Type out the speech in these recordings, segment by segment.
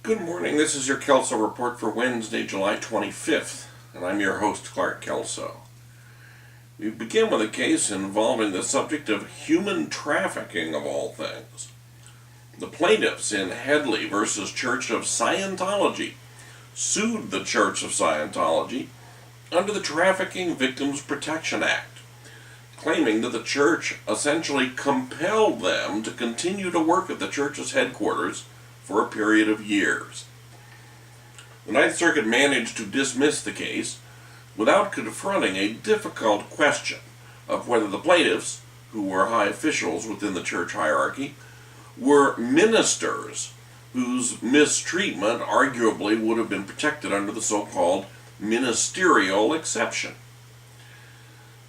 Good morning, this is your Kelso Report for Wednesday, July 25th, and I'm your host, Clark Kelso. We begin with a case involving the subject of human trafficking of all things. The plaintiffs in Headley versus Church of Scientology sued the Church of Scientology under the Trafficking Victims Protection Act, claiming that the church essentially compelled them to continue to work at the church's headquarters for a period of years. The Ninth Circuit managed to dismiss the case without confronting a difficult question of whether the plaintiffs, who were high officials within the church hierarchy, were ministers whose mistreatment arguably would have been protected under the so-called ministerial exception.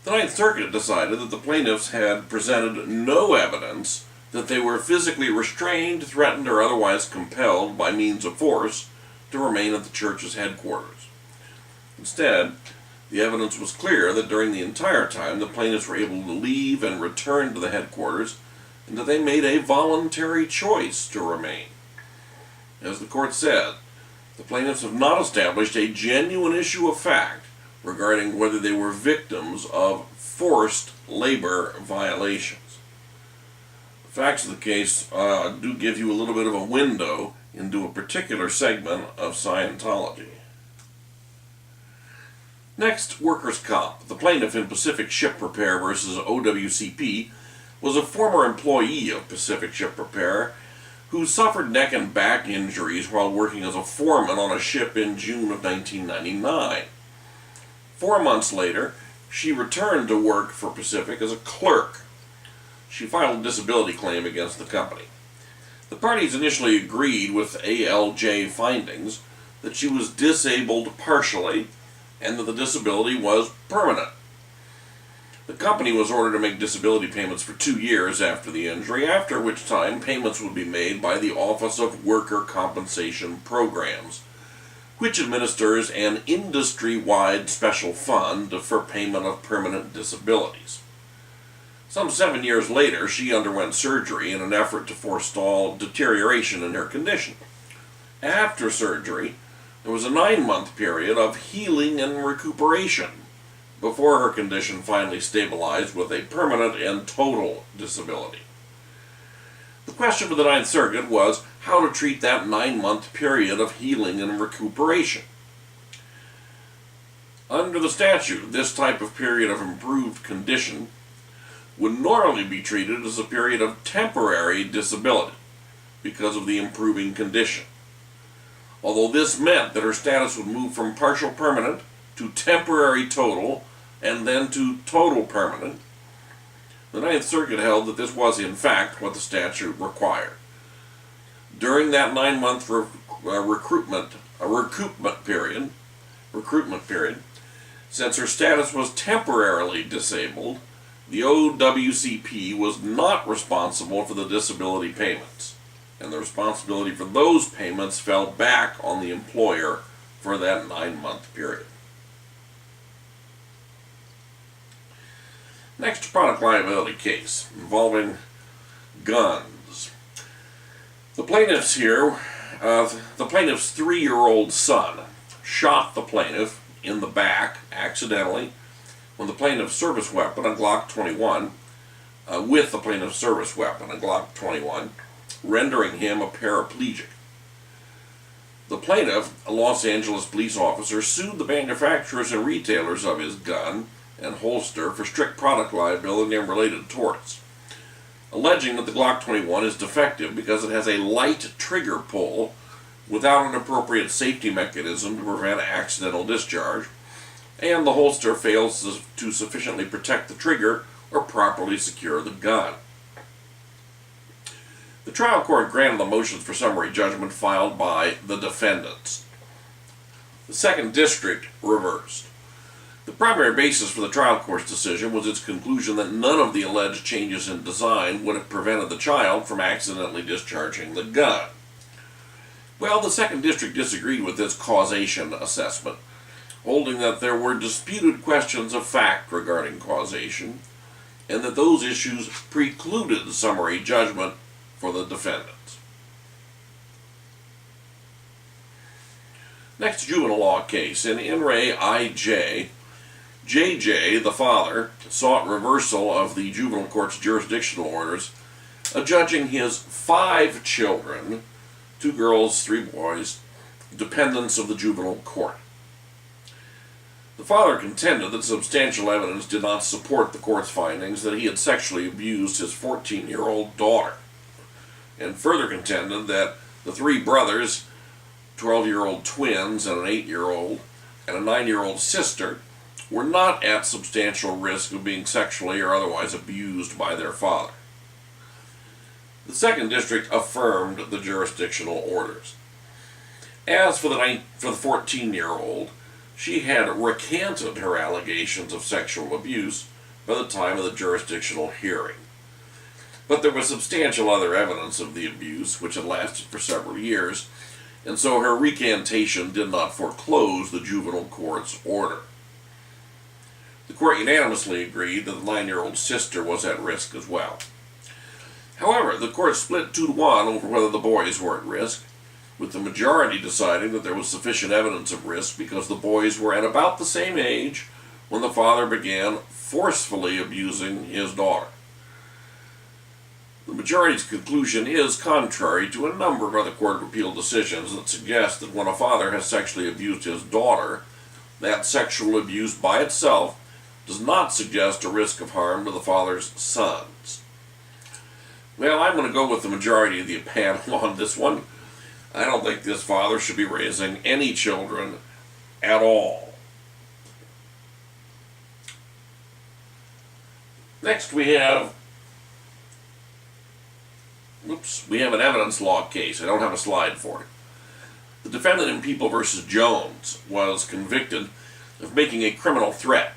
The Ninth Circuit decided that the plaintiffs had presented no evidence that they were physically restrained, threatened, or otherwise compelled by means of force to remain at the church's headquarters. Instead, the evidence was clear that during the entire time the plaintiffs were able to leave and return to the headquarters, and that they made a voluntary choice to remain. As the court said, the plaintiffs have not established a genuine issue of fact regarding whether they were victims of forced labor violations. The facts of the case do give you a little bit of a window into a particular segment of Scientology. Next, workers' comp. The plaintiff in Pacific Ship Repair versus OWCP was a former employee of Pacific Ship Repair who suffered neck and back injuries while working as a foreman on a ship in June of 1999. 4 months later, she returned to work for Pacific as a clerk. She filed a disability claim against the company. The parties initially agreed with ALJ findings that she was disabled partially and that the disability was permanent. The company was ordered to make disability payments for 2 years after the injury, after which time payments would be made by the Office of Worker Compensation Programs, which administers an industry-wide special fund for payment of permanent disabilities. Some 7 years later, she underwent surgery in an effort to forestall deterioration in her condition. After surgery, there was a 9-month period of healing and recuperation before her condition finally stabilized with a permanent and total disability. The question for the Ninth Circuit was how to treat that 9-month period of healing and recuperation. Under the statute, this type of period of improved condition would normally be treated as a period of temporary disability because of the improving condition. Although this meant that her status would move from partial permanent to temporary total and then to total permanent, the Ninth Circuit held that this was in fact what the statute required. During that 9-month recoupment period, since her status was temporarily disabled, the OWCP was not responsible for the disability payments, and the responsibility for those payments fell back on the employer for that 9-month period. Next, product liability case involving guns. The plaintiff's 3-year-old son shot the plaintiff in the back accidentally with the plaintiff's service weapon, a Glock 21, rendering him a paraplegic. The plaintiff, a Los Angeles police officer, sued the manufacturers and retailers of his gun and holster for strict product liability and related torts, alleging that the Glock 21 is defective because it has a light trigger pull without an appropriate safety mechanism to prevent accidental discharge, and the holster fails to sufficiently protect the trigger or properly secure the gun. The trial court granted the motions for summary judgment filed by the defendants. The Second District reversed. The primary basis for the trial court's decision was its conclusion that none of the alleged changes in design would have prevented the child from accidentally discharging the gun. Well, the Second District disagreed with this causation assessment, holding that there were disputed questions of fact regarding causation, and that those issues precluded summary judgment for the defendants. Next juvenile law case. In In Re I.J., J.J., the father, sought reversal of the juvenile court's jurisdictional orders, adjudging his 5 children, 2 girls, 3 boys, dependents of the juvenile court. The father contended that substantial evidence did not support the court's findings that he had sexually abused his 14-year-old daughter, and further contended that the 3 brothers, 12-year-old twins and an 8-year-old and a 9-year-old sister, were not at substantial risk of being sexually or otherwise abused by their father. The Second District affirmed the jurisdictional orders. As for the 14-year-old, she had recanted her allegations of sexual abuse by the time of the jurisdictional hearing. But there was substantial other evidence of the abuse, which had lasted for several years, and so her recantation did not foreclose the juvenile court's order. The court unanimously agreed that the 9-year-old sister was at risk as well. However, the court split 2-1 over whether the boys were at risk, with the majority deciding that there was sufficient evidence of risk because the boys were at about the same age when the father began forcefully abusing his daughter. The majority's conclusion is contrary to a number of other Court of Appeal decisions that suggest that when a father has sexually abused his daughter, that sexual abuse by itself does not suggest a risk of harm to the father's sons. Well, I'm going to go with the majority of the panel on this one. I don't think this father should be raising any children at all. Next we have an evidence law case. I don't have a slide for it. The defendant in People v. Jones was convicted of making a criminal threat,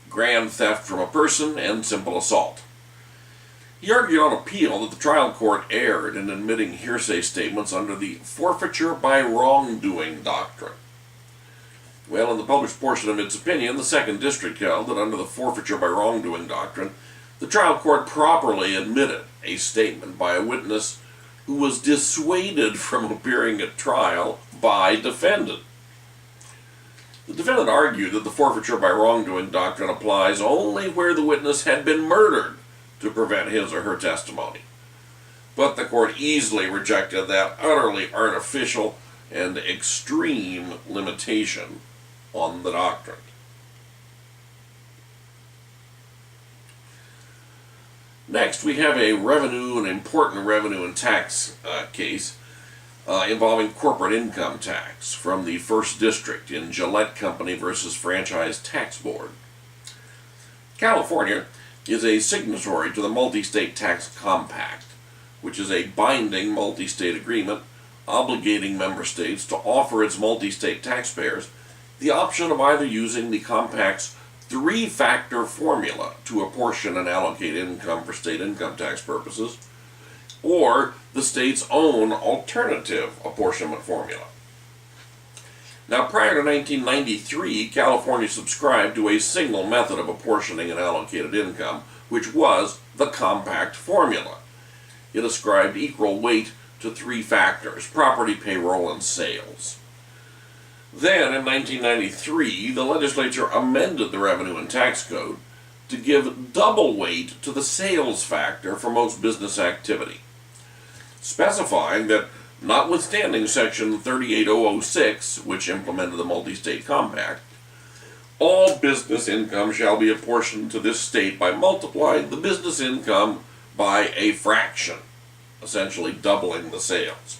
grand theft from a person, and simple assault. He argued on appeal that the trial court erred in admitting hearsay statements under the forfeiture by wrongdoing doctrine. Well, in the published portion of its opinion, the Second District held that under the forfeiture by wrongdoing doctrine, the trial court properly admitted a statement by a witness who was dissuaded from appearing at trial by defendant. The defendant argued that the forfeiture by wrongdoing doctrine applies only where the witness had been murdered to prevent his or her testimony. But the court easily rejected that utterly artificial and extreme limitation on the doctrine. Next, we have an important revenue and tax case involving corporate income tax from the First District in Gillette Company versus Franchise Tax Board. California is a signatory to the Multi-State Tax Compact, which is a binding multi-state agreement obligating member states to offer its multi-state taxpayers the option of either using the Compact's 3-factor formula to apportion and allocate income for state income tax purposes, or the state's own alternative apportionment formula. Now, prior to 1993, California subscribed to a single method of apportioning and allocated income, which was the compact formula. It ascribed equal weight to 3 factors: property, payroll, and sales. Then, in 1993, the legislature amended the Revenue and Tax Code to give double weight to the sales factor for most business activity, specifying that notwithstanding Section 38006, which implemented the Multi-State Compact, all business income shall be apportioned to this state by multiplying the business income by a fraction, essentially doubling the sales.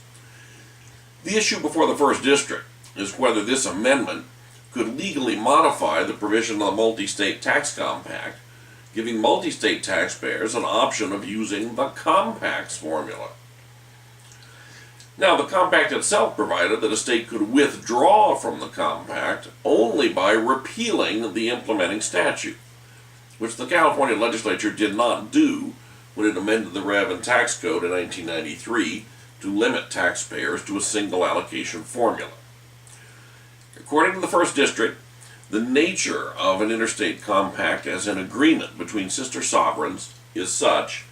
The issue before the First District is whether this amendment could legally modify the provision of the Multi-State Tax Compact, giving multi-state taxpayers an option of using the Compact's formula. Now, the Compact itself provided that a state could withdraw from the Compact only by repealing the implementing statute, which the California legislature did not do when it amended the Rev and Tax Code in 1993 to limit taxpayers to a single allocation formula. According to the First District, the nature of an interstate compact as an agreement between sister sovereigns is such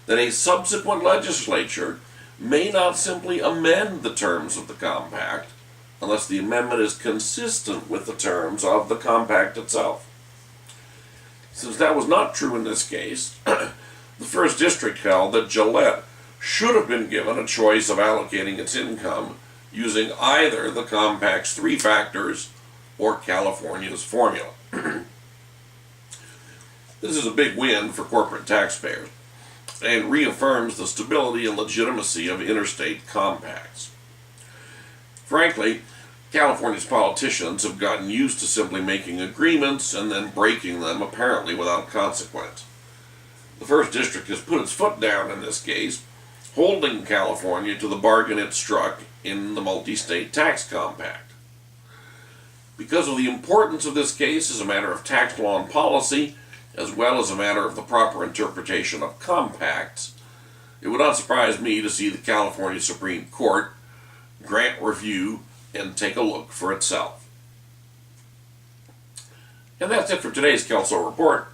that a subsequent legislature may not simply amend the terms of the compact, unless the amendment is consistent with the terms of the compact itself. Since that was not true in this case, the First District held that Gillette should have been given a choice of allocating its income using either the compact's 3 factors or California's formula. This is a big win for corporate taxpayers and reaffirms the stability and legitimacy of interstate compacts. Frankly, California's politicians have gotten used to simply making agreements and then breaking them apparently without consequence. The First District has put its foot down in this case, holding California to the bargain it struck in the multi-state tax compact. Because of the importance of this case as a matter of tax law and policy, as well as a matter of the proper interpretation of compacts, it would not surprise me to see the California Supreme Court grant review and take a look for itself. And that's it for today's Kelso Report.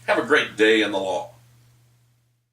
Have a great day in the law.